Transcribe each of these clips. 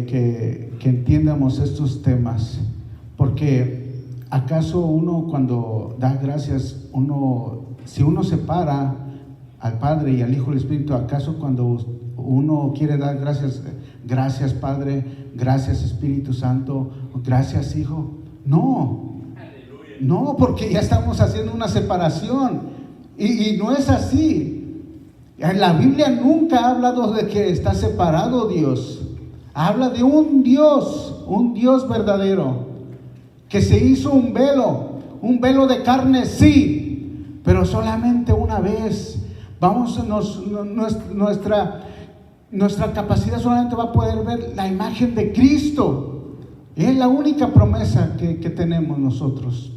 que entiendamos estos temas, porque acaso uno cuando da gracias, si uno separa al Padre y al Hijo y al Espíritu, acaso cuando uno quiere dar gracias, gracias Padre, gracias Espíritu Santo, gracias Hijo, no, porque ya estamos haciendo una separación y no es así. La Biblia nunca ha hablado de que está separado Dios. Habla de un Dios verdadero, que se hizo un velo de carne, sí, pero solamente una vez. Nuestra capacidad solamente va a poder ver la imagen de Cristo. Es la única promesa que tenemos nosotros.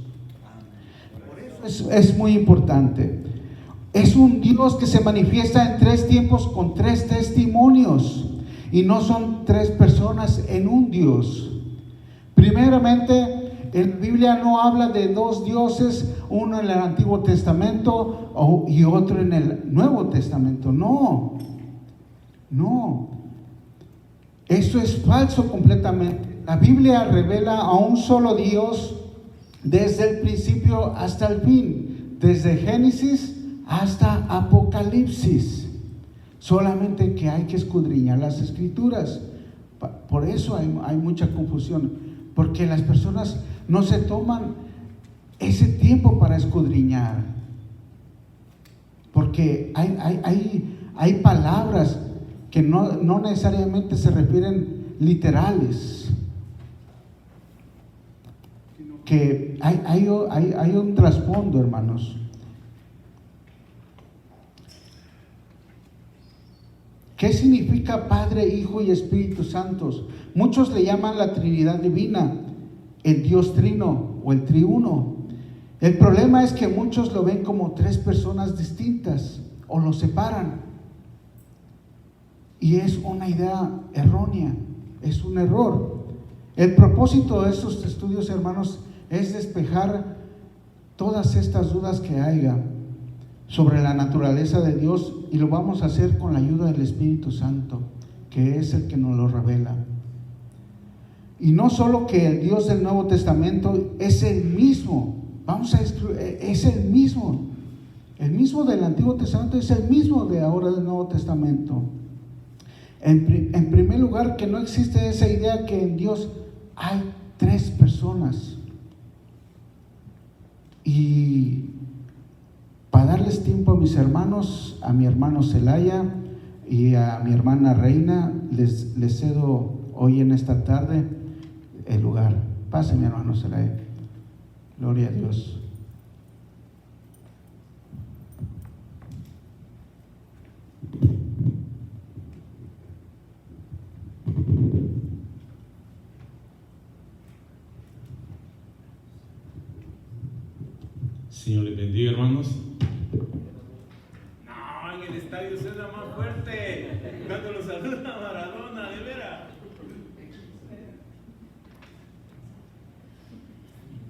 Por eso es muy importante. Es un Dios que se manifiesta en 3 tiempos con 3 testimonios. Y no son 3 personas en un Dios. Primeramente, en la Biblia no habla de 2 dioses, uno en el Antiguo Testamento y otro en el Nuevo Testamento. No. Eso es falso completamente. La Biblia revela a un solo Dios desde el principio hasta el fin, desde Génesis hasta Apocalipsis. Solamente que hay que escudriñar las Escrituras. Por eso hay mucha confusión, porque las personas no se toman ese tiempo para escudriñar, porque hay palabras que no necesariamente se refieren literales, que hay un trasfondo, hermanos. ¿Qué significa Padre, Hijo y Espíritu Santos? Muchos le llaman la Trinidad Divina, el Dios Trino o el Triuno. El problema es que muchos lo ven como 3 personas distintas o lo separan. Y es una idea errónea, es un error. El propósito de estos estudios, hermanos, es despejar todas estas dudas que haya sobre la naturaleza de Dios, y lo vamos a hacer con la ayuda del Espíritu Santo, que es el que nos lo revela. Y no solo que el Dios del Nuevo Testamento es el mismo, es el mismo del Antiguo Testamento, es el mismo de ahora del Nuevo Testamento. En primer lugar, que no existe esa idea que en Dios hay 3 personas. Y para darles tiempo a mis hermanos, a mi hermano Celaya y a mi hermana Reina, les cedo hoy en esta tarde el lugar. Pase, mi hermano Celaya. Gloria a Dios. Señor les bendiga, hermanos. No, en el estadio suena más fuerte cuando lo saluda Maradona, de veras.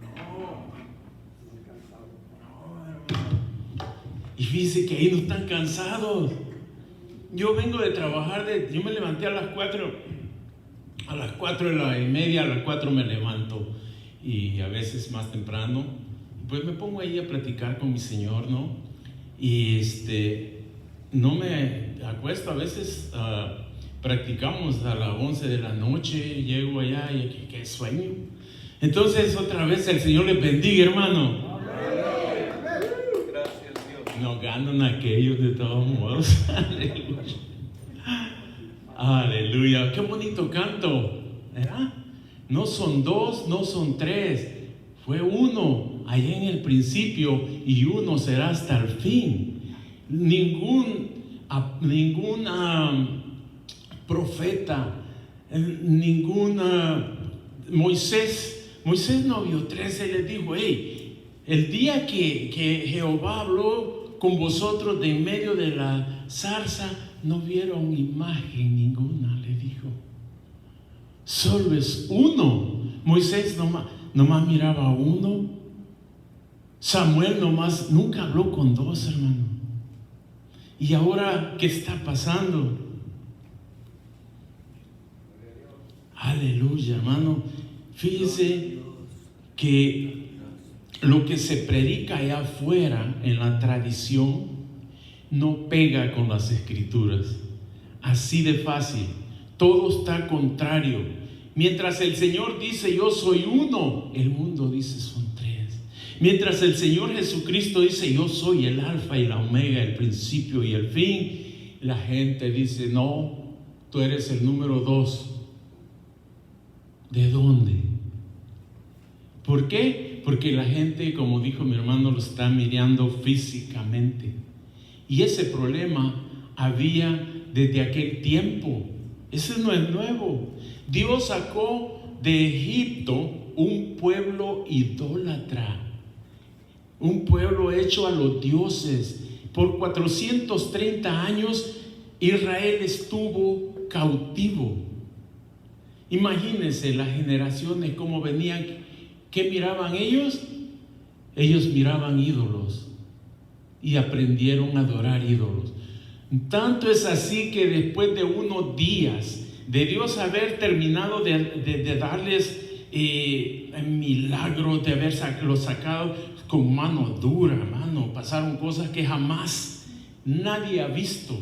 No, hermano. Y fíjense que ahí no están cansados. Yo vengo de trabajar, yo me levanté a las 4:30, a las 4 me levanto, y a veces más temprano. Pues me pongo ahí a platicar con mi Señor, ¿no? Y no me acuesto, a veces practicamos a las 11 de la noche, llego allá y qué sueño. Entonces otra vez el Señor les bendiga, hermano. Gracias, Dios. No ganan aquellos de todos modos. Aleluya. Aleluya. Qué bonito canto, ¿verdad? No son 2, no son 3, fue uno allá en el principio, y uno será hasta el fin. Ningún profeta, Moisés no vio 13, le dijo: hey, el día que Jehová habló con vosotros de en medio de la zarza, no vieron imagen ninguna, le dijo. Solo es uno. Moisés nomás miraba a uno. Samuel nunca habló con 2, hermano. Y ahora, ¿qué está pasando? Aleluya, hermano. Fíjese que lo que se predica allá afuera en la tradición no pega con las escrituras. Así de fácil. Todo está contrario. Mientras el Señor dice yo soy uno, el mundo dice son tres. Mientras el Señor Jesucristo dice yo soy el alfa y la omega, el principio y el fin, la gente dice no, tú eres el número 2. ¿De dónde? ¿Por qué? Porque la gente, como dijo mi hermano, lo está mirando físicamente. Y ese problema había desde aquel tiempo. Ese no es nuevo. Dios sacó de Egipto un pueblo idólatra, un pueblo hecho a los dioses. Por 430 años Israel estuvo cautivo. Imagínense las generaciones cómo venían. ¿Qué miraban ellos? Ellos miraban ídolos y aprendieron a adorar ídolos. Tanto es así que después de unos días de Dios haber terminado de darles milagros, de haberlos sacado con mano dura, mano, pasaron cosas que jamás nadie ha visto.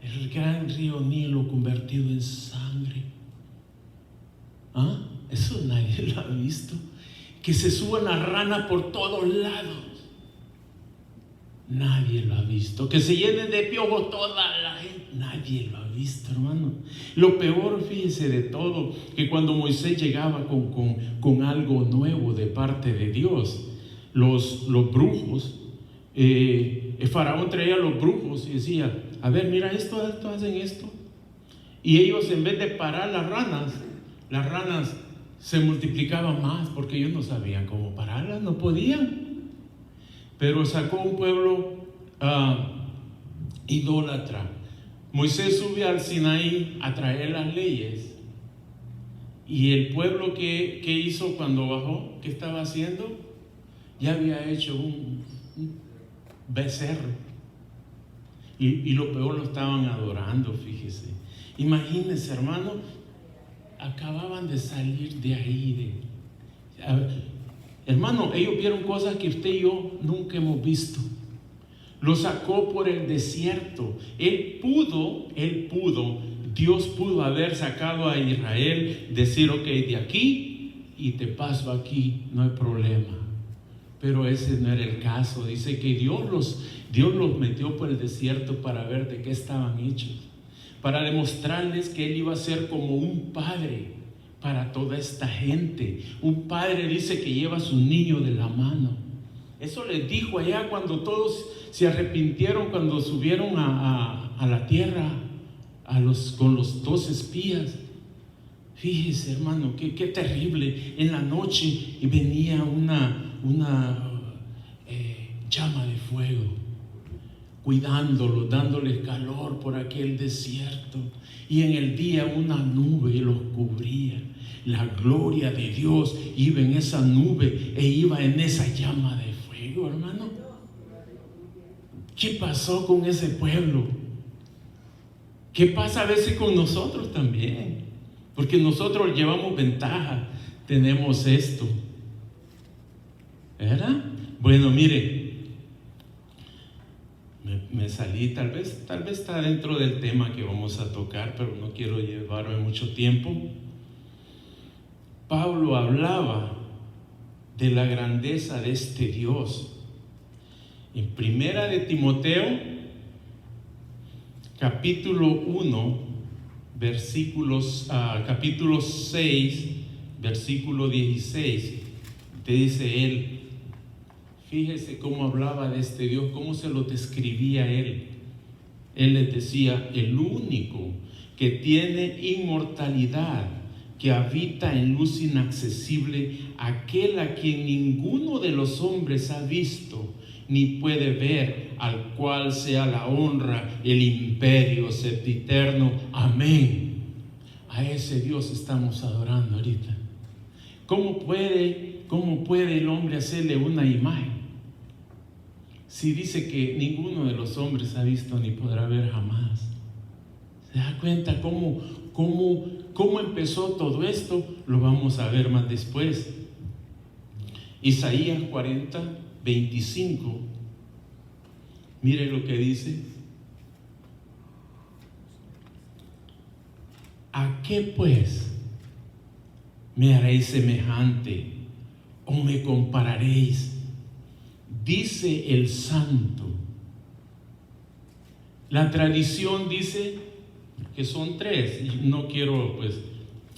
El gran río Nilo convertido en sangre. ¿Ah? Eso nadie lo ha visto. Que se suban las ranas por todos lados. Nadie lo ha visto. Que se llenen de piojos toda la gente. Nadie lo ha visto, hermano. Lo peor, fíjese de todo, que cuando Moisés llegaba con algo nuevo de parte de Dios, los brujos, el faraón traía a los brujos y decía, a ver, mira esto hacen esto. Y ellos, en vez de parar las ranas se multiplicaban más porque ellos no sabían cómo pararlas, no podían. Pero sacó un pueblo idólatra. Moisés sube al Sinaí a traer las leyes. Y el pueblo que hizo cuando bajó, ¿qué estaba haciendo? Ya había hecho un becerro. Y lo peor, lo estaban adorando, fíjese. Imagínense, hermano, acababan de salir de ahí. Hermano, ellos vieron cosas que usted y yo nunca hemos visto. Lo sacó por el desierto. Dios pudo haber sacado a Israel, decir, ok, de aquí y te paso aquí, no hay problema. Pero ese no era el caso. Dice que Dios los metió por el desierto para ver de qué estaban hechos, para demostrarles que Él iba a ser como un padre para toda esta gente. Un padre, dice, que lleva a su niño de la mano. Eso les dijo allá cuando todos se arrepintieron, cuando subieron a la tierra con los 2 espías. Fíjese, hermano, qué terrible. En la noche venía una llama de fuego, cuidándolos, dándoles calor por aquel desierto. Y en el día una nube los cubría. La gloria de Dios iba en esa nube e iba en esa llama de fuego, hermano. ¿Qué pasó con ese pueblo? ¿Qué pasa a veces con nosotros también? Porque nosotros llevamos ventaja, tenemos esto, ¿verdad? Bueno, mire, me salí, tal vez está dentro del tema que vamos a tocar, pero no quiero llevarme mucho tiempo. Pablo hablaba de la grandeza de este Dios. En Primera de Timoteo, capítulo 1, capítulo 6, versículo 16, te dice él, fíjese cómo hablaba de este Dios, cómo se lo describía él. Él les decía, el único que tiene inmortalidad, que habita en luz inaccesible, aquel a quien ninguno de los hombres ha visto ni puede ver, al cual sea la honra, el imperio sempiterno. Amén. A ese Dios estamos adorando ahorita. ¿Cómo puede el hombre hacerle una imagen? Si dice que ninguno de los hombres ha visto ni podrá ver jamás. ¿Se da cuenta cómo ¿Cómo empezó todo esto? Lo vamos a ver más después. Isaías 40, 25. Mire lo que dice. ¿A qué pues me haréis semejante o me compararéis? Dice el Santo. La tradición dice que son tres. No quiero pues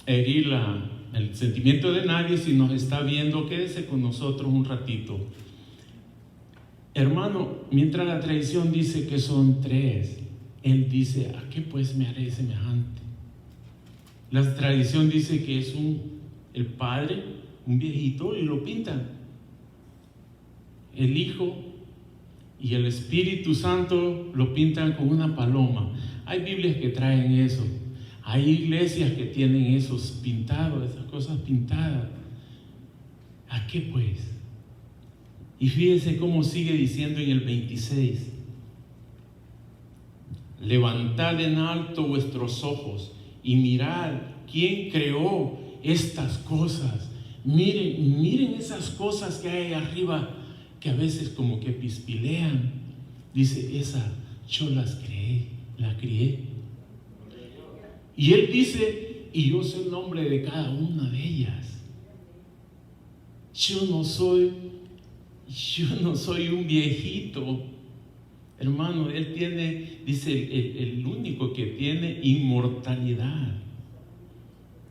herir el sentimiento de nadie. Si nos está viendo, quédese con nosotros un ratito. Hermano, mientras la tradición dice que son tres, él dice, ¿a qué pues me haré semejante? La tradición dice que es el padre, un viejito, y lo pintan. El Hijo y el Espíritu Santo lo pintan con una paloma. Hay Biblias que traen eso. Hay iglesias que tienen esos pintados, esas cosas pintadas. ¿A qué pues? Y fíjese cómo sigue diciendo en el 26. Levantad en alto vuestros ojos y mirad quién creó estas cosas. Miren esas cosas que hay arriba, que a veces como que pispilean. Dice, esa yo la crié. Y él dice, y yo sé el nombre de cada una de ellas. Yo no soy un viejito. Hermano, él tiene, dice, el único que tiene inmortalidad.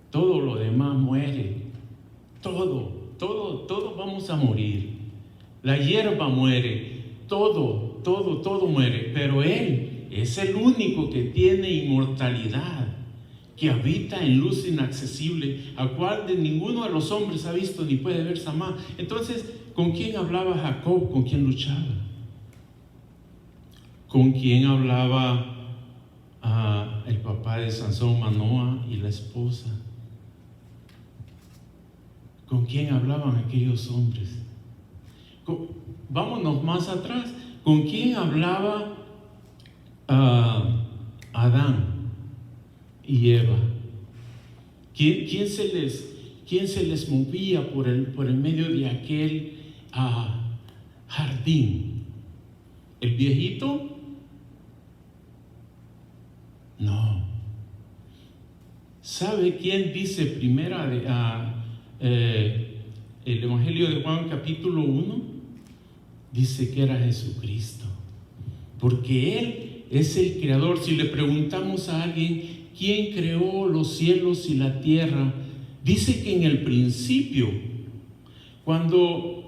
Todo lo demás muere. Todo vamos a morir. La hierba muere. Todo muere. Pero él es el único que tiene inmortalidad, que habita en luz inaccesible, a cual de ninguno de los hombres ha visto ni puede ver jamás. Entonces, ¿con quién hablaba Jacob? ¿Con quién luchaba? ¿Con quién hablaba el papá de Sansón, Manoah, y la esposa? ¿Con quién hablaban aquellos hombres? Vámonos más atrás. ¿Con quién hablaba Adán y Eva? ¿Quién se les movía por el medio de aquel jardín? ¿El viejito? No. ¿Sabe quién dice el Evangelio de Juan capítulo 1? Dice que era Jesucristo, porque Él es el creador. Si le preguntamos a alguien, ¿quién creó los cielos y la tierra? Dice que en el principio, cuando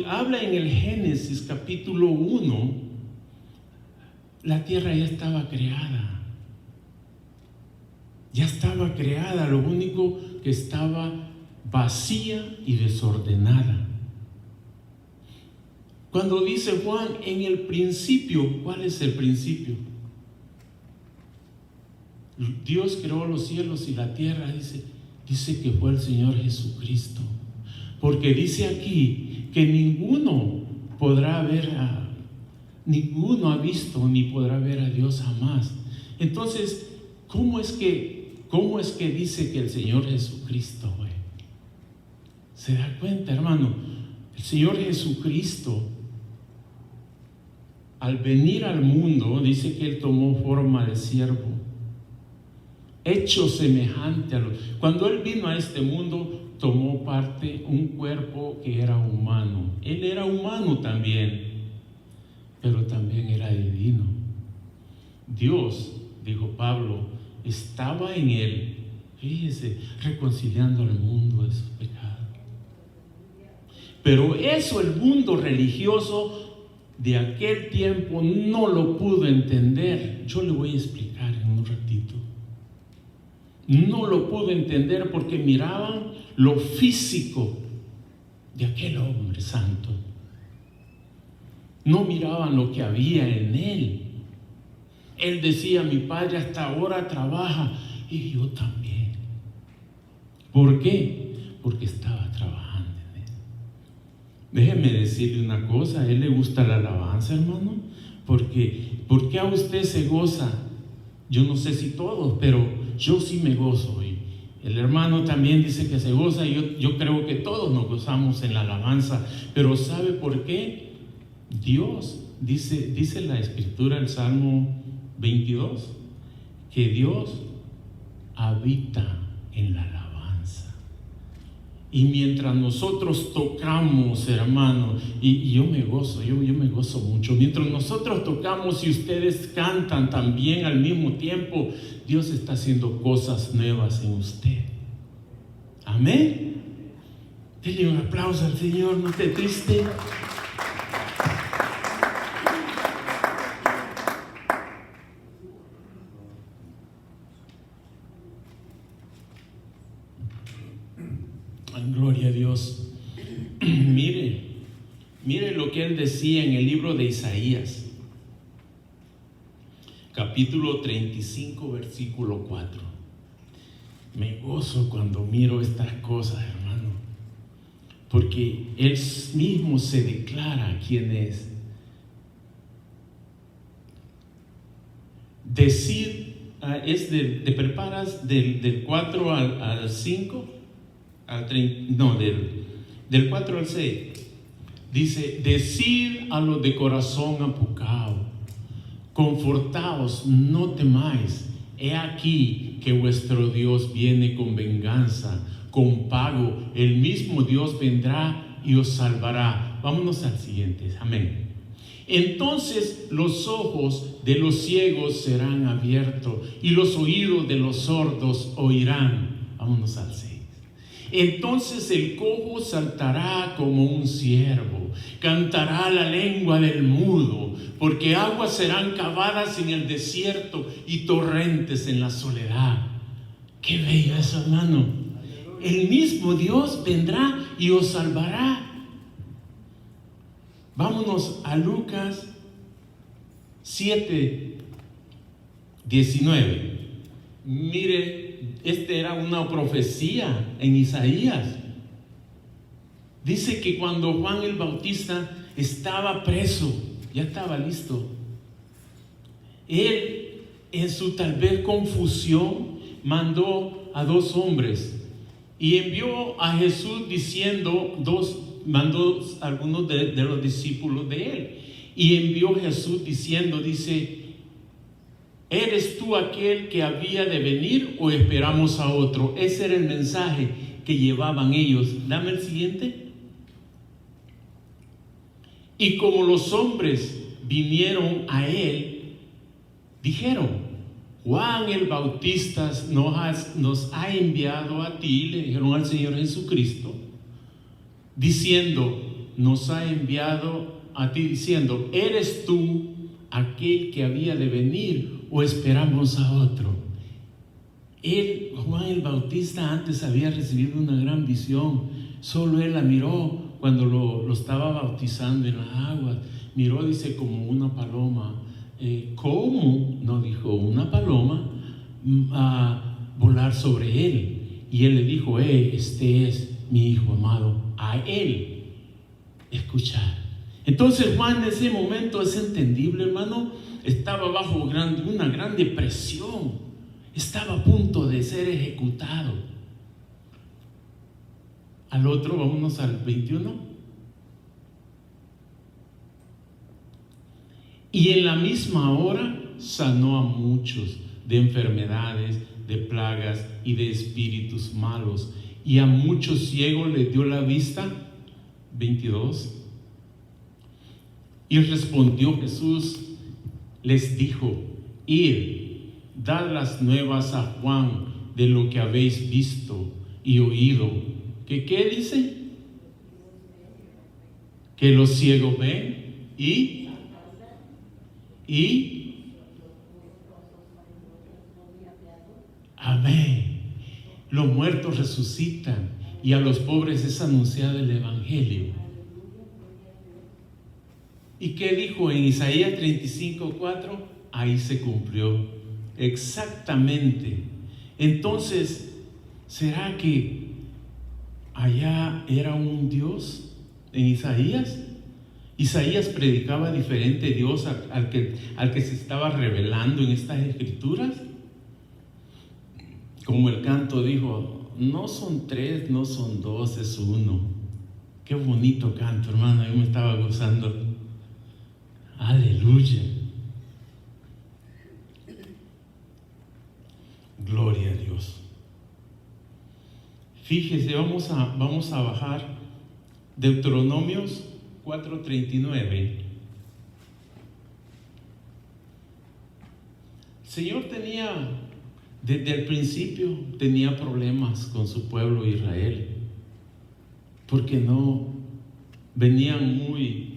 habla en el Génesis capítulo 1, la tierra ya estaba creada. Ya estaba creada, lo único que estaba vacía y desordenada. Cuando dice Juan, en el principio, ¿cuál es el principio? Dios creó los cielos y la tierra, dice que fue el Señor Jesucristo. Porque dice aquí que ninguno ha visto ni podrá ver a Dios jamás. Entonces, ¿cómo es que dice que el Señor Jesucristo fue? ¿Se da cuenta, hermano? El Señor Jesucristo, al venir al mundo, dice que Él tomó forma de siervo, hecho semejante a los... Cuando Él vino a este mundo, tomó parte, un cuerpo que era humano. Él era humano también, pero también era divino. Dios, dijo Pablo, estaba en Él, fíjese, reconciliando al mundo de sus pecados. Pero eso el mundo religioso de aquel tiempo no lo pudo entender. Yo le voy a explicar en un ratito. No lo pudo entender porque miraban lo físico de aquel hombre santo. No miraban lo que había en él. Él decía, mi padre hasta ahora trabaja y yo también. ¿Por qué? Porque estaba trabajando. Déjeme decirle una cosa, a él le gusta la alabanza, hermano, porque ¿por qué a usted se goza Yo no sé si todos, pero yo sí me gozo. Y el hermano también dice que se goza. Y yo creo que todos nos gozamos en la alabanza. Pero ¿sabe por qué? Dios, dice la Escritura, el Salmo 22, que Dios habita en la alabanza. Y mientras nosotros tocamos, hermano, y yo me gozo, yo me gozo mucho. Mientras nosotros tocamos y ustedes cantan también al mismo tiempo, Dios está haciendo cosas nuevas en usted. Amén. Dele un aplauso al Señor, no esté triste. Gloria a Dios. Mire lo que él decía en el libro de Isaías, capítulo 35, versículo 4. Me gozo cuando miro estas cosas, hermano, porque él mismo se declara quién es. Decir, te preparas del 4 al 5. Del 4 al 6 dice: decid a los de corazón apocado, confortaos, no temáis, he aquí que vuestro Dios viene con venganza, con pago, el mismo Dios vendrá y os salvará. Vámonos al siguiente, amén. Entonces los ojos de los ciegos serán abiertos y los oídos de los sordos oirán. Vámonos al 6. Entonces el cojo saltará como un ciervo, cantará la lengua del mudo, porque aguas serán cavadas en el desierto y torrentes en la soledad. Qué bello eso, hermano. El mismo Dios vendrá y os salvará. Vámonos a Lucas 7:19. Mire, era una profecía en Isaías. Dice que cuando Juan el Bautista estaba preso, ya estaba listo, él en su tal vez confusión mandó a 2 hombres y envió a Jesús diciendo, mandó a algunos de los discípulos de él, y envió Jesús diciendo, dice: ¿eres tú aquel que había de venir o esperamos a otro? Ese era el mensaje que llevaban ellos. Dame el siguiente. Y como los hombres vinieron a él, dijeron: Juan el Bautista nos ha enviado a ti, le dijeron al Señor Jesucristo, diciendo, nos ha enviado a ti diciendo: ¿eres tú aquel que había de venir o esperamos a otro? Juan el Bautista antes había recibido una gran visión. Solo él la miró cuando lo estaba bautizando en las aguas. Miró, dice, como una paloma. ¿Cómo? No dijo, una paloma a volar sobre él. Y él le dijo: este es mi hijo amado, a él escuchar. Entonces Juan en ese momento, es entendible, hermano, estaba bajo una gran depresión, estaba a punto de ser ejecutado. Al otro, vámonos al 21. Y en la misma hora sanó a muchos de enfermedades, de plagas y de espíritus malos, y a muchos ciegos les dio la vista. 22. Y respondió Jesús, les dijo: id, dad las nuevas a Juan de lo que habéis visto y oído. ¿Qué dice? Que los ciegos ven y amén. Los muertos resucitan y a los pobres es anunciado el evangelio. ¿Y qué dijo en Isaías 35:4? Ahí se cumplió exactamente. Entonces, ¿será que allá era un Dios en Isaías? Isaías predicaba diferente Dios al que se estaba revelando en estas escrituras. como el canto dijo, no son 3, no son 2, es 1. Qué bonito canto, hermano, yo me estaba gozando. Aleluya. Gloria a Dios. Fíjese, vamos a bajar Deuteronomios 4:39. El Señor desde el principio tenía problemas con su pueblo Israel, porque no venían muy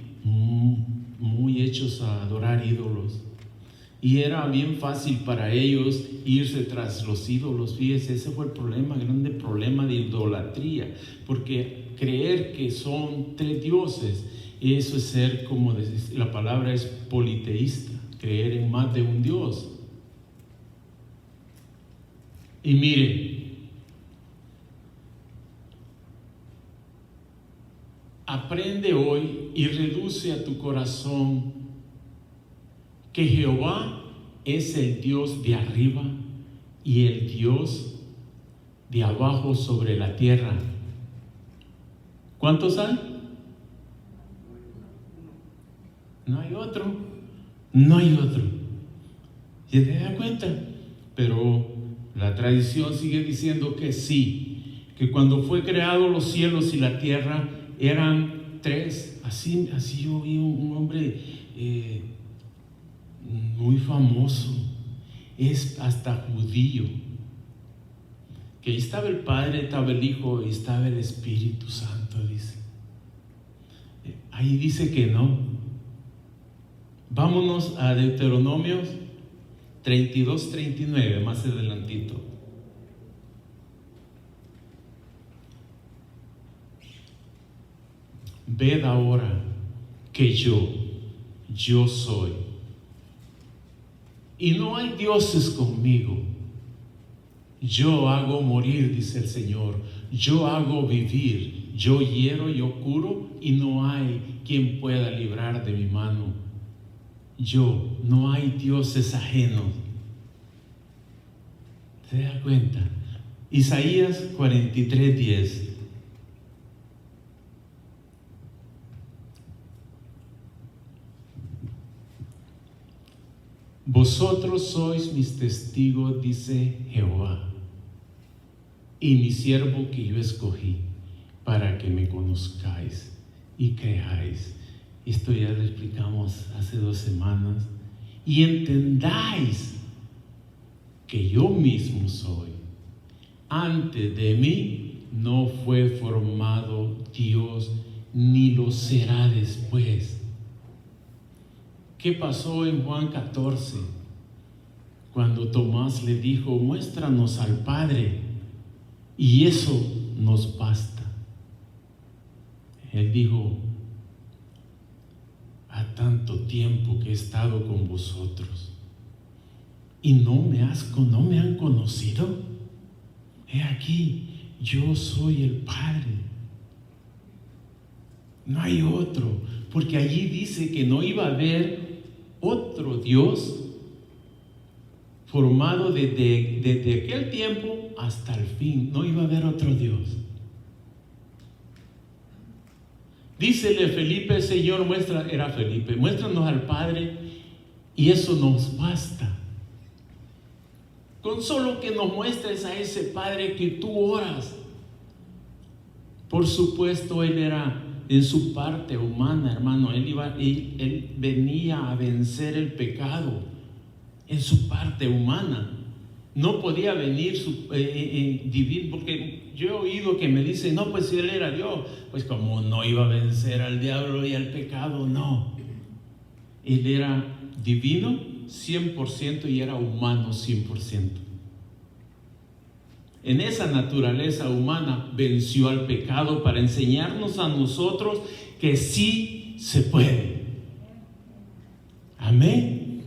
hechos a adorar ídolos. Y era bien fácil para ellos irse tras los ídolos. Fíjese, ese fue el problema, grande problema de idolatría. Porque creer que son 3 dioses, eso es ser, como la palabra es politeísta, creer en más de un Dios. Y mire, aprende hoy y reduce a tu corazón que Jehová es el Dios de arriba y el Dios de abajo sobre la tierra. ¿Cuántos hay? No hay otro. No hay otro. ¿Se te da cuenta? Pero la tradición sigue diciendo que sí, que cuando fue creado los cielos y la tierra eran 3. Así yo vi un hombre muy famoso, es hasta judío, que ahí estaba el Padre, estaba el Hijo y estaba el Espíritu Santo, dice. Ahí dice que no. Vámonos a Deuteronomios 32:39, más adelantito. Ved ahora que yo soy, y no hay dioses conmigo. Yo hago morir, dice el Señor. Yo hago vivir. Yo hiero, yo curo, y no hay quien pueda librar de mi mano. No hay dioses ajenos. ¿Se da cuenta? Isaías 43:10. Vosotros sois mis testigos, dice Jehová, y mi siervo que yo escogí, para que me conozcáis y creáis. Esto ya lo explicamos hace 2 semanas. Y entendáis que yo mismo soy. Antes de mí no fue formado Dios, ni lo será después. ¿Qué pasó en Juan 14? Cuando Tomás le dijo, muéstranos al Padre, y eso nos basta. Él dijo, a tanto tiempo que he estado con vosotros, y no me han conocido. He aquí, yo soy el Padre. No hay otro, porque allí dice que no iba a haber otro Dios formado desde aquel tiempo hasta el fin. No iba a haber otro Dios. Dícele Felipe, Señor, muéstranos al Padre, y eso nos basta. Con solo que nos muestres a ese Padre que tú oras. Por supuesto, Él era en su parte humana, hermano. Él venía a vencer el pecado en su parte humana. No podía venir divino, porque yo he oído que me dicen, no, pues si Él era Dios, pues como no iba a vencer al diablo y al pecado. No, Él era divino 100% y era humano 100%. En esa naturaleza humana venció al pecado para enseñarnos a nosotros que sí se puede. Amén.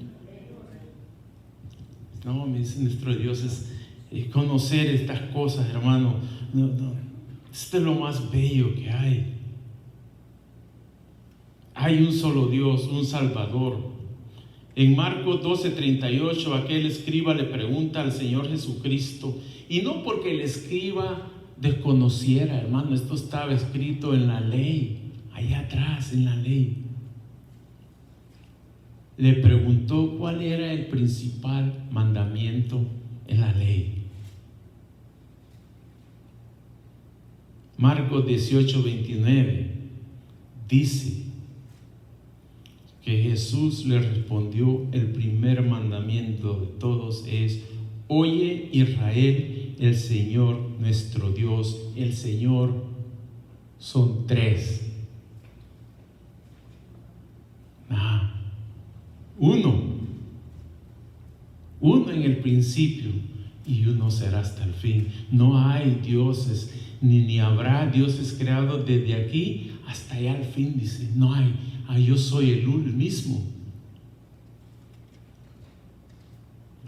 No, nuestro Dios es conocer estas cosas, hermano. No, esto es lo más bello que hay. Hay un solo Dios, un Salvador. En Marcos 12:38, aquel escriba le pregunta al Señor Jesucristo, Y no porque el escriba desconociera, hermano, esto estaba escrito en la ley, allá atrás en la ley. Le preguntó cuál era el principal mandamiento en la ley. Marcos 18:29 dice que Jesús le respondió: el primer mandamiento de todos es: oye, Israel, el Señor nuestro Dios, el Señor son tres. Uno en el principio y uno será hasta el fin. No hay dioses, ni habrá dioses creados desde aquí hasta allá al fin, dice. No hay. Yo soy el mismo.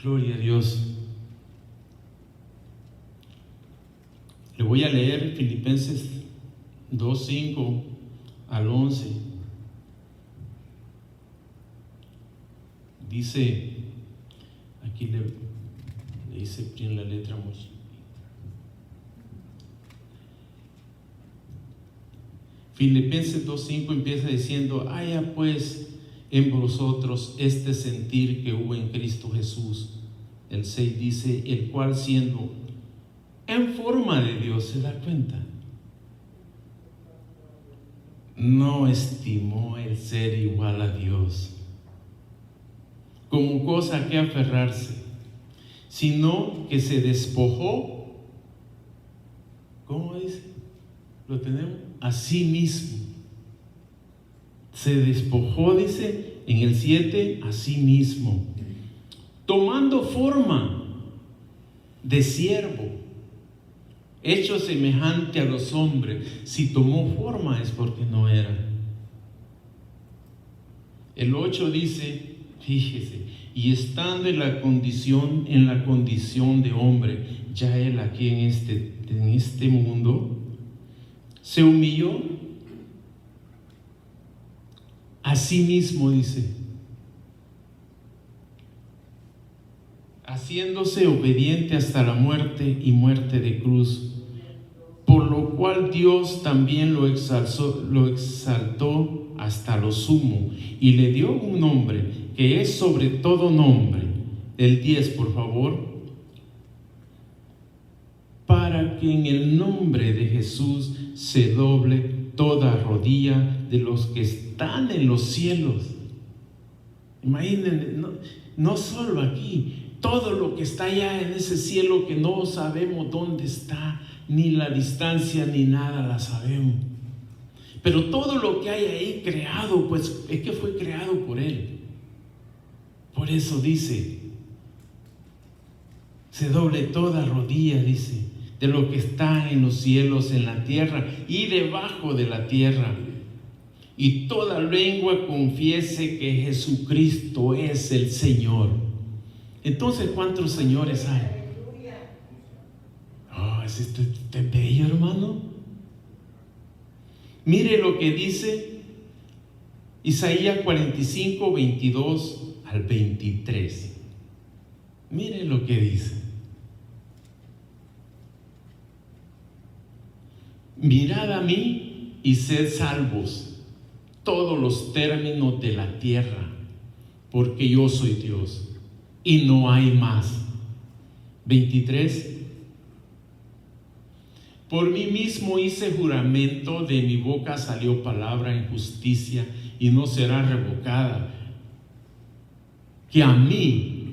Gloria a Dios. Le voy a leer Filipenses 2:5 al 11. Dice, aquí le hice en la letra mucho. Filipenses 2:5 empieza diciendo: haya pues en vosotros este sentir que hubo en Cristo Jesús. El 6 dice: el cual siendo en forma de Dios, ¿se da cuenta? No estimó el ser igual a Dios como cosa a que aferrarse, sino que se despojó. ¿Cómo dice? ¿Lo tenemos? A sí mismo. Se despojó, dice en el 7, a sí mismo, tomando forma de siervo, hecho semejante a los hombres. Si tomó forma es porque no era. El 8 dice, fíjese, y estando en la condición de hombre, ya él aquí en este mundo, se humilló a sí mismo, dice, haciéndose obediente hasta la muerte y muerte de cruz, por lo cual Dios también lo exaltó hasta lo sumo y le dio un nombre que es sobre todo nombre. El 10, por favor. Para que en el nombre de Jesús se doble toda rodilla de los que están en los cielos. Imagínense, no solo aquí, todo lo que está allá en ese cielo que no sabemos dónde está, ni la distancia ni nada la sabemos. Pero todo lo que hay ahí creado, pues es que fue creado por Él. Por eso dice, se doble toda rodilla, dice, de lo que está en los cielos, en la tierra y debajo de la tierra. Y toda lengua confiese que Jesucristo es el Señor. Entonces, ¿cuántos señores hay? Oh, ¿es esto bello, hermano? Mire lo que dice Isaías 45, 22 al 23. Mire lo que dice. Mirad a mí y sed salvos todos los términos de la tierra, porque yo soy Dios y no hay más. 23. Por mí mismo hice juramento, de mi boca salió palabra en justicia y no será revocada. Que a mí,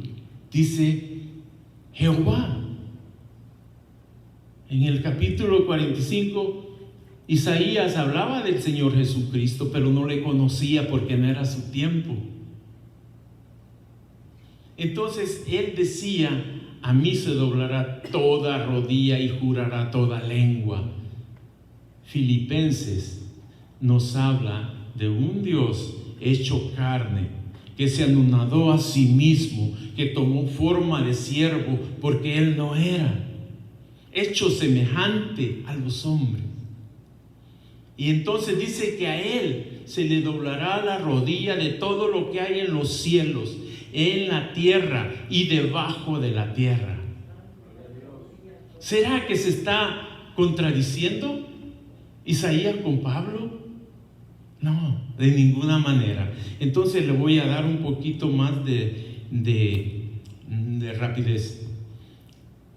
dice Jehová. En el capítulo 45, Isaías hablaba del Señor Jesucristo, pero no le conocía porque no era su tiempo. Entonces él decía: a mí se doblará toda rodilla y jurará toda lengua. Filipenses nos habla de un Dios hecho carne, que se anonadó a sí mismo, que tomó forma de siervo porque él no era, hecho semejante a los hombres. Y entonces dice que a él se le doblará la rodilla de todo lo que hay en los cielos, en la tierra y debajo de la tierra. ¿Será que se está contradiciendo Isaías con Pablo? No, de ninguna manera. Entonces le voy a dar un poquito más de rapidez.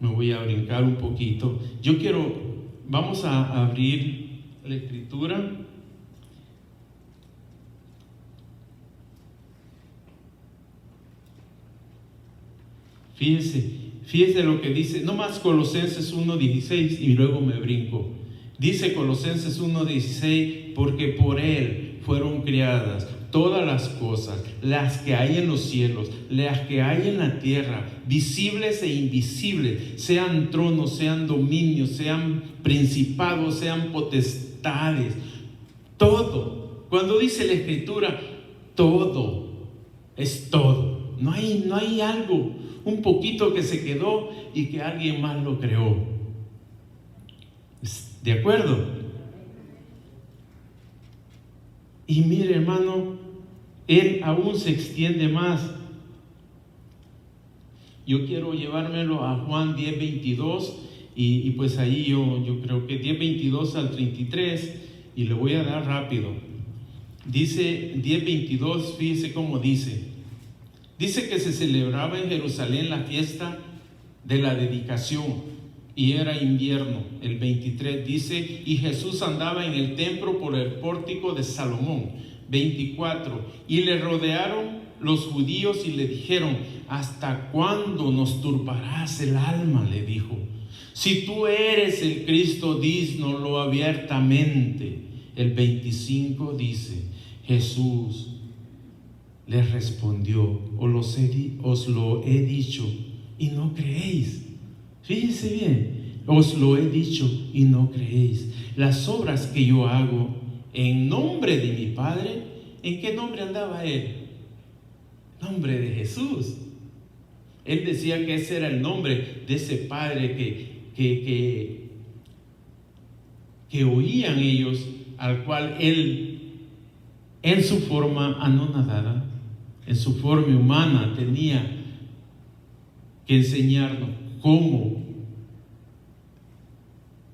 Me voy a brincar un poquito. Vamos a abrir la escritura. Fíjese lo que dice, nomás Colosenses 1:16 y luego me brinco. Dice Colosenses 1:16, porque por Él fueron creadas todas las cosas, las que hay en los cielos, las que hay en la tierra, visibles e invisibles, sean tronos, sean dominios, sean principados, sean potestades, todo. Cuando dice la Escritura, todo, es todo. No hay algo, un poquito que se quedó y que alguien más lo creó. ¿De acuerdo? Y mire, hermano, Él aún se extiende más. Yo quiero llevármelo a Juan 10:22 y pues ahí yo creo que 10:22 al 33 y le voy a dar rápido. Dice 10:22, fíjese cómo dice. Dice que se celebraba en Jerusalén la fiesta de la dedicación y era invierno. El 23 dice, y Jesús andaba en el templo por el pórtico de Salomón. 24, y le rodearon los judíos y le dijeron, ¿hasta cuándo nos turbarás el alma? Le dijo, si tú eres el Cristo, dísnoslo abiertamente. El 25 dice, Jesús les respondió, os lo he dicho y no creéis. Fíjense bien, os lo he dicho y no creéis. Las obras que yo hago en nombre de mi Padre, ¿en qué nombre andaba Él? Nombre de Jesús. Él decía que ese era el nombre de ese Padre que oían ellos, al cual Él, en su forma anonadada, en su forma humana, tenía que enseñarnos cómo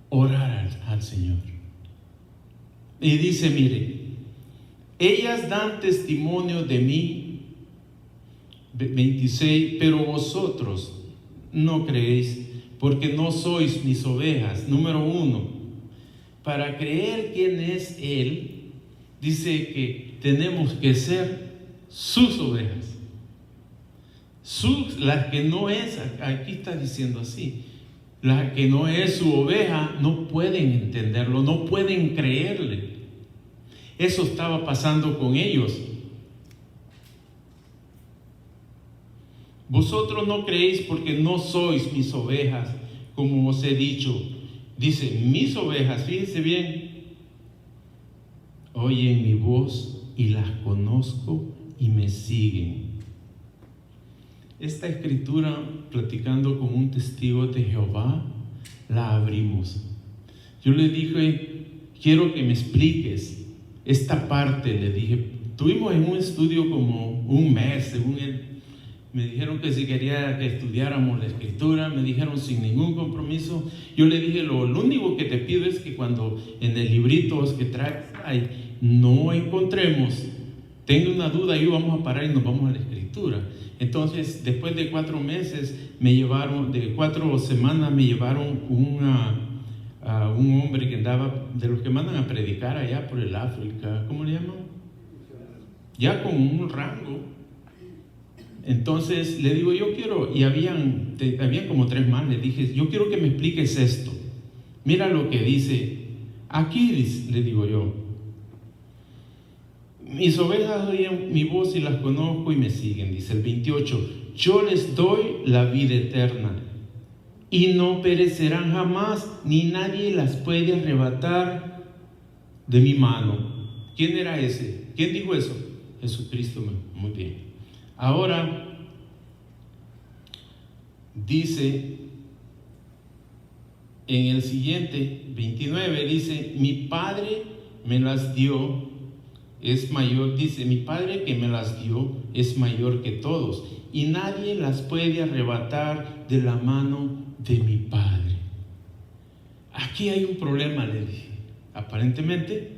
orar al Señor. Y dice, mire, ellas dan testimonio de mí, 26, pero vosotros no creéis, porque no sois mis ovejas. Número 1, para creer quién es Él, dice que tenemos que ser sus ovejas. Las que no es, aquí está diciendo así, la que no es su oveja no pueden entenderlo, no pueden creerle. Eso estaba pasando con ellos. Vosotros no creéis porque no sois mis ovejas, como os he dicho. Dice, mis ovejas, fíjense bien, oyen mi voz y las conozco y me siguen. Esta escritura, platicando con un testigo de Jehová, la abrimos. Yo le dije, quiero que me expliques esta parte. Le dije, tuvimos en un estudio como un mes, según él. Me dijeron que si quería que estudiáramos la escritura, me dijeron sin ningún compromiso. Yo le dije, lo único que te pido es que cuando en el librito que traes no encontremos, tenga una duda, y vamos a parar y nos vamos a la escritura. Entonces, después de 4 meses, de 4 semanas, me llevaron a un hombre que andaba, de los que mandan a predicar allá por el África, ¿cómo le llaman? Ya con un rango. Entonces, le digo, yo quiero, y habían como 3 más, le dije, yo quiero que me expliques esto. Mira lo que dice, aquí le digo yo, mis ovejas oyen mi voz y las conozco y me siguen. Dice el 28, yo les doy la vida eterna y no perecerán jamás, ni nadie las puede arrebatar de mi mano. ¿Quién era ese? ¿Quién dijo eso? Jesucristo. Muy bien. Ahora dice en el siguiente 29, dice, mi Padre me las dio, es mayor, dice, mi Padre que me las dio es mayor que todos y nadie las puede arrebatar de la mano de mi Padre. aquí hay un problema, le dije. Aparentemente,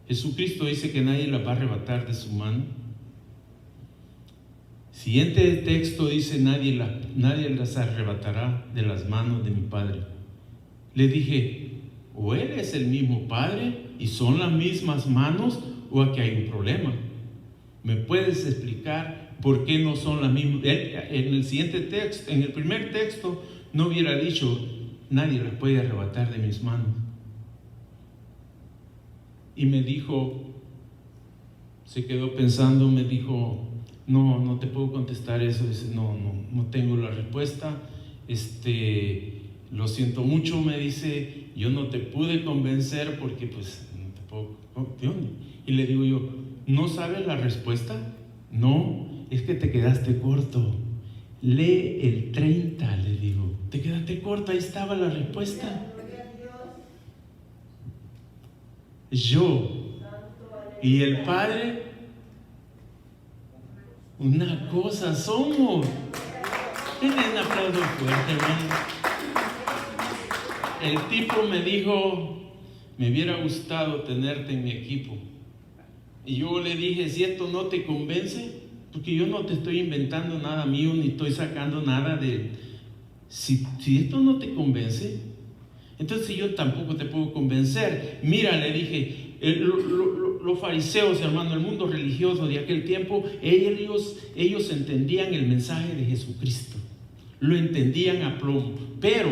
Jesucristo dice que nadie las va a arrebatar de su mano. Siguiente texto dice, nadie las arrebatará de las manos de mi Padre. Le dije, o Él es el mismo Padre y son las mismas manos, o aquí hay un problema. ¿Me puedes explicar por qué no son las mismas? En el siguiente texto, en el primer texto, no hubiera dicho, nadie las puede arrebatar de mis manos. Y me dijo, se quedó pensando, me dijo, no te puedo contestar eso. Dice, no tengo la respuesta. Lo siento mucho, me dice, yo no te pude convencer porque pues no te puedo. Y le digo yo, ¿no sabes la respuesta? No, es que te quedaste corto. Lee el 30, le digo. Te quedaste corto, ahí estaba la respuesta. Yo y el Padre, una cosa somos. Denle un aplauso fuerte, hermano. El tipo me dijo, me hubiera gustado tenerte en mi equipo. Y yo le dije, si esto no te convence, porque yo no te estoy inventando nada mío, ni estoy sacando nada de... Si esto no te convence, entonces yo tampoco te puedo convencer. Mira, le dije, los fariseos, hermano, el mundo religioso de aquel tiempo, ellos entendían el mensaje de Jesucristo, lo entendían a plomo, pero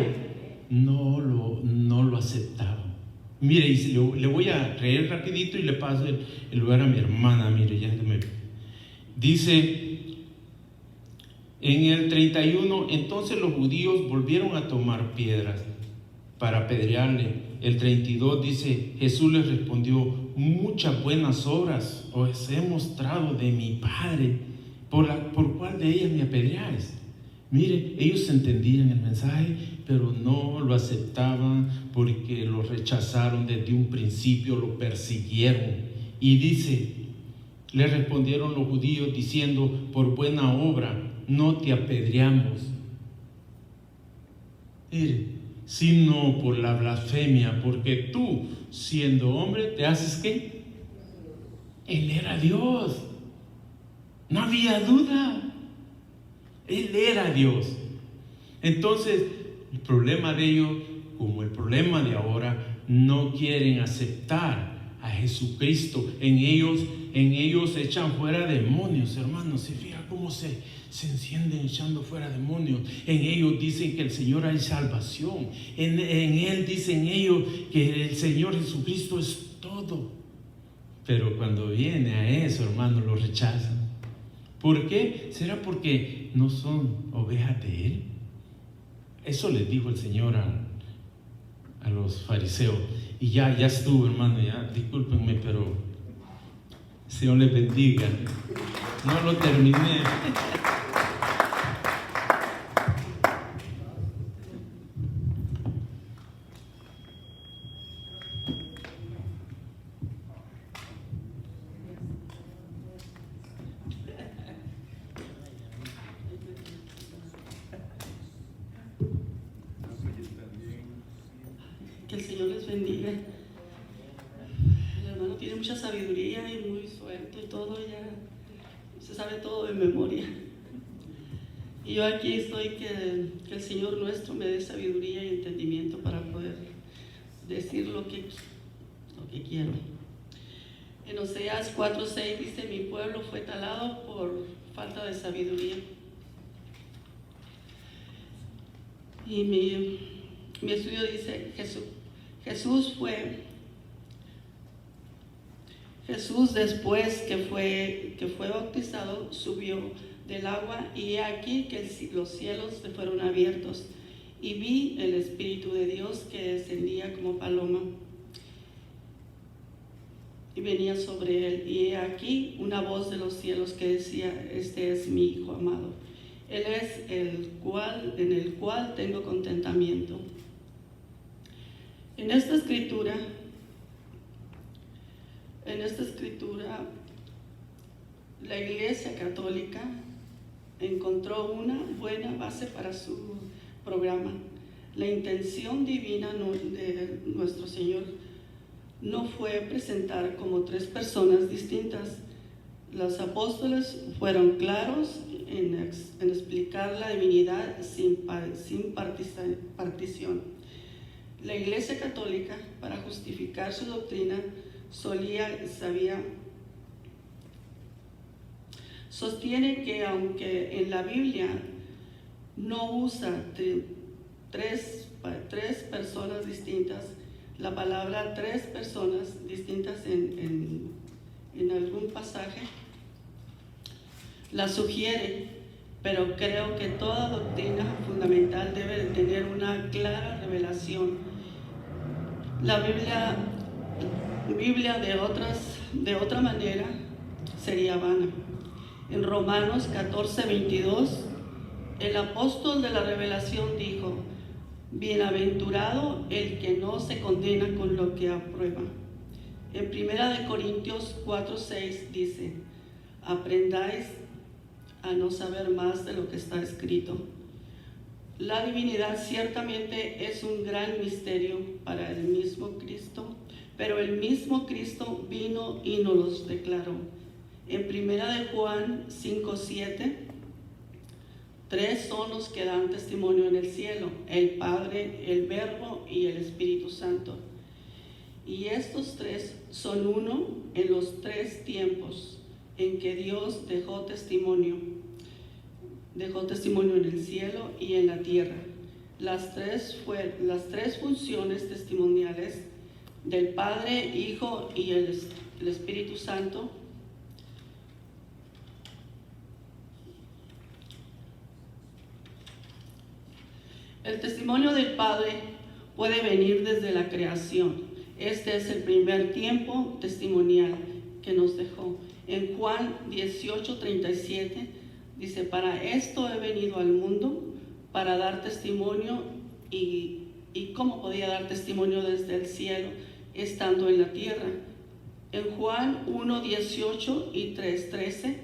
no lo aceptaban. Mire, y le voy a leer rapidito y le paso el lugar a mi hermana. Mire, dice en el 31, entonces los judíos volvieron a tomar piedras para apedrearle. El 32 dice, Jesús les respondió, muchas buenas obras os he mostrado de mi Padre, ¿por cuál de ellas me apedreáis? Mire, ellos entendían el mensaje, pero no lo aceptaban porque lo rechazaron desde un principio, lo persiguieron. Y dice, le respondieron los judíos diciendo, por buena obra no te apedreamos. Mire, sino por la blasfemia, porque tú, siendo hombre, te haces ¿qué? Él era Dios. No había duda. Él era Dios. Entonces, el problema de ellos, como el problema de ahora, no quieren aceptar a Jesucristo. En ellos echan fuera demonios, hermanos. Se fija cómo se encienden echando fuera demonios. En ellos dicen que el Señor hay salvación. En Él dicen ellos que el Señor Jesucristo es todo. Pero cuando viene a eso, hermanos, lo rechazan. ¿Por qué? ¿Será porque no son ovejas de Él? Eso les dijo el Señor a los fariseos. Y ya estuvo, hermano, ya discúlpenme, pero el Señor les bendiga. No lo terminé. Que el Señor les bendiga. El hermano tiene mucha sabiduría y muy suelto y todo, ya se sabe todo de memoria. Y yo aquí estoy que el Señor nuestro me dé sabiduría y entendimiento para poder decir lo que quiero. En Oseas 4:6 dice, mi pueblo fue talado por falta de sabiduría. Y mi estudio dice, Jesús después que fue bautizado, subió del agua, y he aquí que los cielos le fueron abiertos, y vi el Espíritu de Dios que descendía como paloma y venía sobre él, y he aquí una voz de los cielos que decía, este es mi Hijo amado, Él es en el cual tengo contentamiento. En esta escritura, la Iglesia Católica encontró una buena base para su programa. La intención divina de nuestro Señor no fue presentar como tres personas distintas. Los apóstoles fueron claros en explicar la divinidad sin partición. La Iglesia Católica, para justificar su doctrina, sostiene que aunque en la Biblia no usa tres personas distintas, la palabra tres personas distintas en algún pasaje la sugiere, pero creo que toda doctrina fundamental debe de tener una clara revelación. La Biblia de otra manera sería vana. En Romanos 14:22, el apóstol de la revelación dijo: bienaventurado el que no se condena con lo que aprueba. En 1 Corintios 4:6 dice: aprendáis a no saber más de lo que está escrito. La divinidad ciertamente es un gran misterio para el mismo Cristo, pero el mismo Cristo vino y nos los declaró. En 1 Juan 5:7, tres son los que dan testimonio en el cielo: el Padre, el Verbo y el Espíritu Santo. Y estos tres son uno en los tres tiempos en que Dios dejó testimonio en el cielo y en la tierra. Las tres funciones testimoniales del Padre, Hijo y el Espíritu Santo el testimonio del Padre puede venir desde la creación. Este es el primer tiempo testimonial que nos dejó. En Juan 18:37 dice: para esto he venido al mundo, para dar testimonio. ¿Y cómo podía dar testimonio desde el cielo estando en la tierra? En Juan 1:18 y 3:13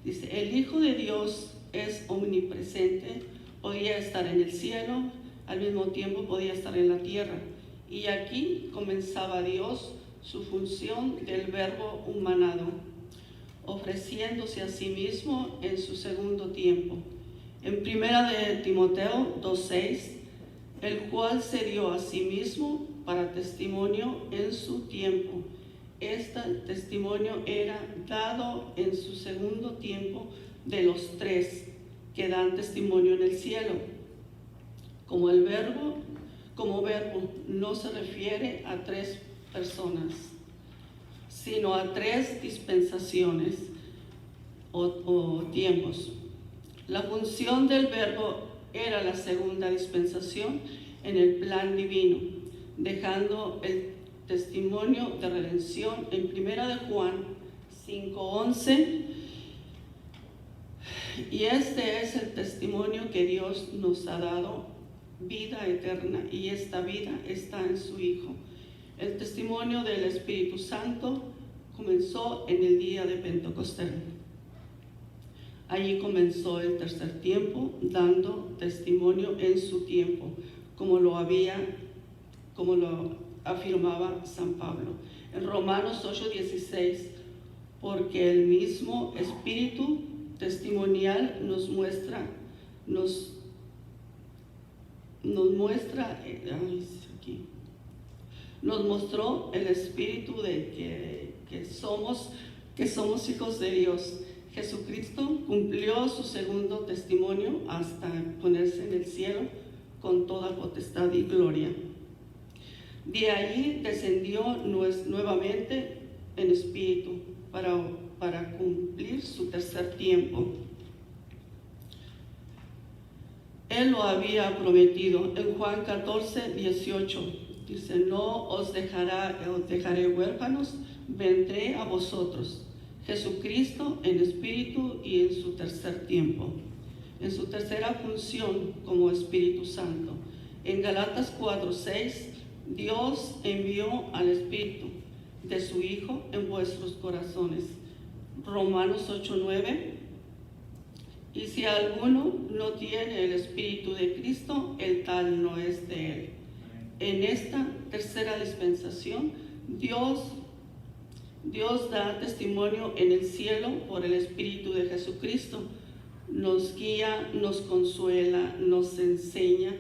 dice: el Hijo de Dios es omnipresente, podía estar en el cielo, al mismo tiempo podía estar en la tierra. Y aquí comenzaba Dios su función del verbo humanado, ofreciéndose a sí mismo en su segundo tiempo. En 1 Timoteo 2:6, el cual se dio a sí mismo para testimonio en su tiempo. Este testimonio era dado en su segundo tiempo de los tres que dan testimonio en el cielo. Como verbo no se refiere a tres personas, sino a tres dispensaciones o tiempos. La función del verbo era la segunda dispensación en el plan divino, dejando el testimonio de redención en 1 Juan 5:11. Y este es el testimonio que Dios nos ha dado, vida eterna, y esta vida está en su Hijo. El testimonio del Espíritu Santo comenzó en el día de Pentecostés. Allí comenzó el tercer tiempo, dando testimonio en su tiempo, como lo afirmaba San Pablo. En Romanos 8:16, porque el mismo Espíritu testimonial nos mostró el Espíritu de que somos hijos de Dios. Jesucristo cumplió su segundo testimonio hasta ponerse en el cielo con toda potestad y gloria. De ahí descendió nuevamente en espíritu para cumplir su tercer tiempo. Él lo había prometido en Juan 14:18. Dice: no os dejaré huérfanos, vendré a vosotros. Jesucristo en espíritu y en su tercer tiempo, en su tercera función como Espíritu Santo. En Galatas 4:6, Dios envió al Espíritu de su Hijo en vuestros corazones. Romanos 8:9, Y si alguno no tiene el Espíritu de Cristo, el tal no es de él. En esta tercera dispensación, Dios da testimonio en el cielo por el Espíritu de Jesucristo. Nos guía, nos consuela, nos enseña,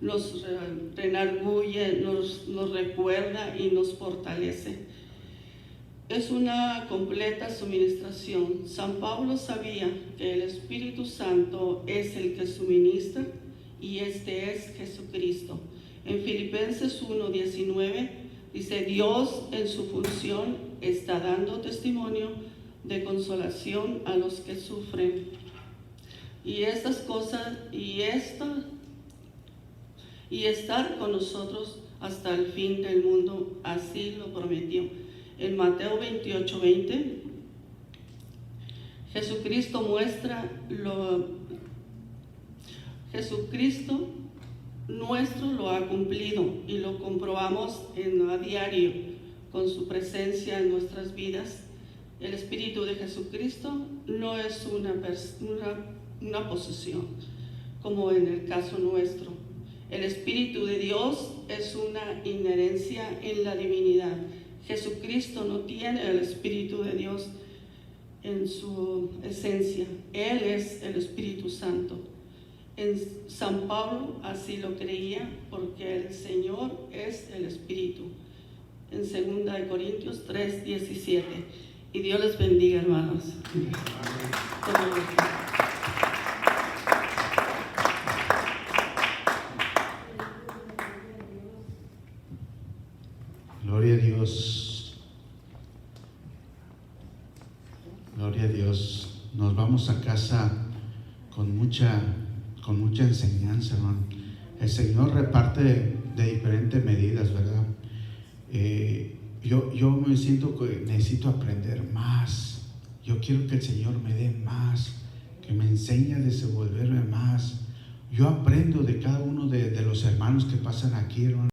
nos redarguye, nos recuerda y nos fortalece. Es una completa suministración. San Pablo sabía que el Espíritu Santo es el que suministra y este es Jesucristo. En Filipenses 1:19 dice: Dios en su función está dando testimonio de consolación a los que sufren. Y estas cosas, y estar con nosotros hasta el fin del mundo, así lo prometió. En Mateo 28:20, Jesucristo nuestro lo ha cumplido y lo comprobamos a diario con su presencia en nuestras vidas. El Espíritu de Jesucristo no es una posesión, como en el caso nuestro. El Espíritu de Dios es una inherencia en la divinidad. Jesucristo no tiene el Espíritu de Dios en su esencia. Él es el Espíritu Santo. En San Pablo así lo creía, porque el Señor es el Espíritu. En 2 Corintios 3:17. Y Dios les bendiga, hermanos. Gloria a Dios. Gloria a Dios. Nos vamos a casa con mucha enseñanza, hermano. El Señor reparte de diferentes medidas, ¿verdad? Yo me siento que necesito aprender más. Yo quiero que el Señor me dé más, que me enseñe a desenvolverme más. Yo aprendo de cada uno de los hermanos que pasan aquí, hermano.